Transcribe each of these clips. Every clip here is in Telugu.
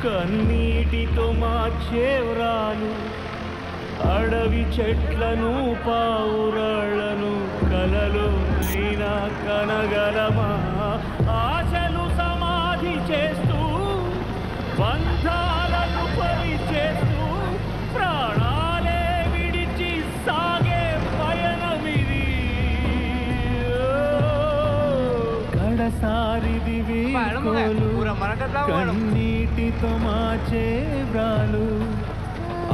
కన్నీటితో మార్చేవ్రాలు అడవి చెట్లను పావురాళ్లను కలలో అయినా కనగలమా ఆశలు సమాధి చేస్తూ బంధాలను పరిచేస్తూ ప్రాణాలే విడిచి సాగే పయనమిది కడసారిది వీకోలు కన్నీటితో మార్చే వ్రాలు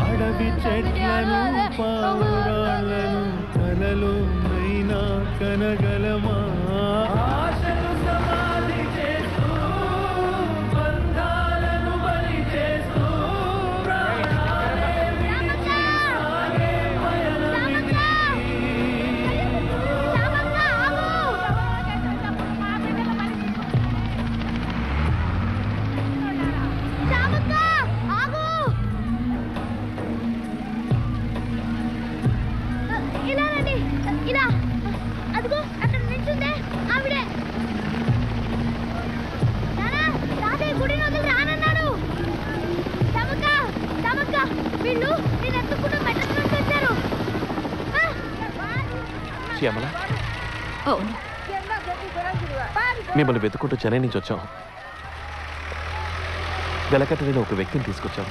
అడవి చెట్లను పావురాళ్లను కలలో అయినా కనగలమా ఆశలు సమాధి చేస్తూ బంధాలను బలి చేస్తూ ప్రాణాలే విడిచి సాగే పయనమిది శ్యామల, అవును, మిమ్మల్ని వెతుక్కుంటూ చెన్నై నుంచి వచ్చాం. వెలకట్టలేని ఒక వ్యక్తిని తీసుకొచ్చాం.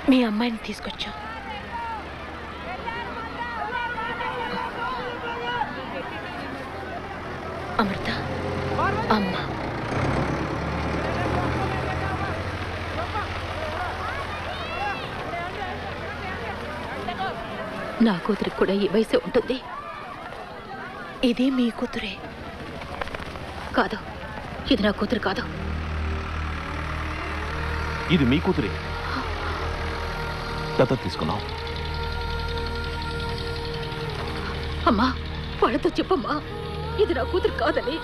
మీ అమ్మాయిని తీసుకొచ్చాం. అమృత అమ్మ. నా కూతురికి కూడా ఈ వయసే ఉంటుంది. ఇది మీ కూతురే కాదు. ఇది నా కూతురు కాదు. ఇది మీ కూతురే. దత్తత తీసుకున్నాం. అమ్మా, వాళ్ళతో చెప్పమ్మా ఇది నా కూతురు కాదని.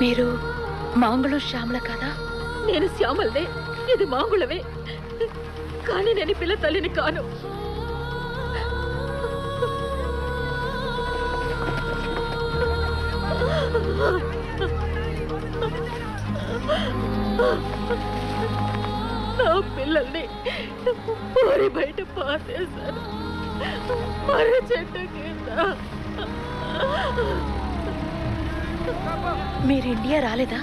మీరు మాంగుళం శ్యామల కదా? నేను శ్యామలనే, ఇది మాంగుళమే. కానీ నేను పిల్ల తల్లిని కాను. నా పిల్లల్ని ఊరి బయట పాతేశారు, మర్రి చెట్టు కింద. మీరు ఇండియా రాలేదా?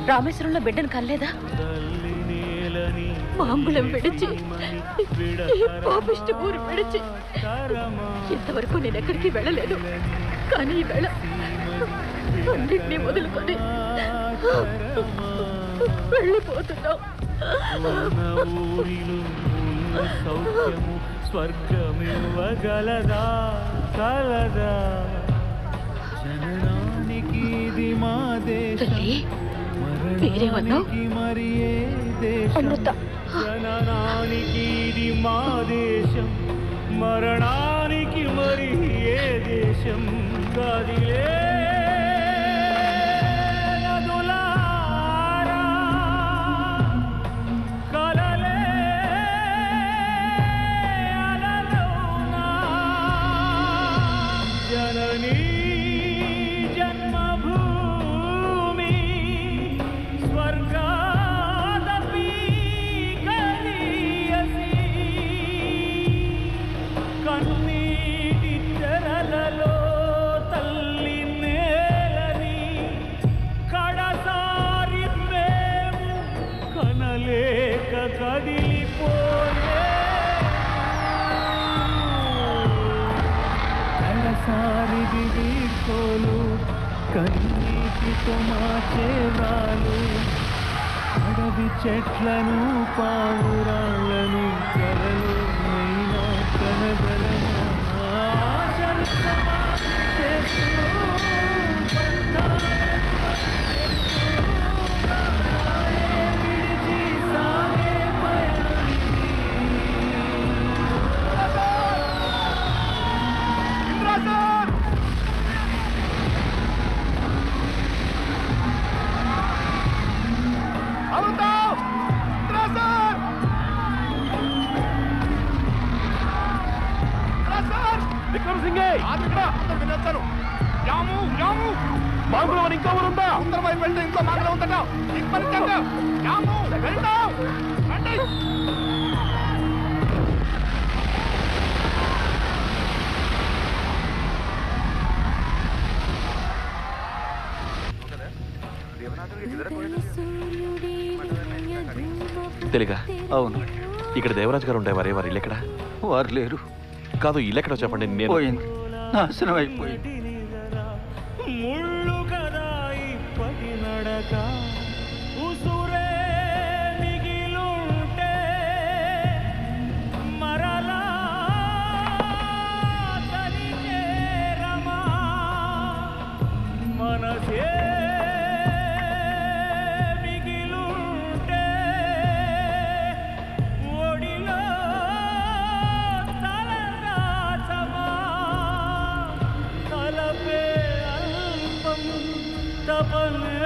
రామేశ్వరంలో బిడ్డను కనలేదా? మాంగుళం విడిచి, పాపిష్టి ఊరు విడిచి ఇంతవరకు నేను ఎక్కడికి వెళ్ళలేదు. కానీ ఈ వేళ అన్నింటినీ వదులుకొని వెళ్ళిపోతున్నాం. స్వర్గమివ్వగలదా కలదా జననానికి ఇది మా దేశం, మరణానికి మరి ఏ దేశం. జననానికి ఇది మా దేశం, మరణానికి మరి ఏ దేశం. గదిలే కన్నీటితో మార్చేవాళ్ళు అడవి చెట్లను పావురాళ్లను కలలు అయినా కనగలమా ఆశలు చేస్తూ Alô, Trasa! కానీ ఇంకో ఊరు ఉందా? ఉత్తర వైపు వెళ్తే ఇంకో మార్గం ఉందట. తెలుగా? అవును, ఇక్కడ దేవరాజు గారు ఉండేవారే, వారి ఇల్లు ఎక్కడ? వారు లేరు. కాదు, ఇల్లు ఎక్కడో చెప్పండి. నేను పోయింది, నాశనం అయిపోయింది. ముళ్ళు కదా ఇప్పటి నడక, ఉసురే మిగిలుంటే మరలా తరిచేరమా మనసే మిగిలుంటే ఒడిలో తలరాచమా తలపే అల్పం తపనే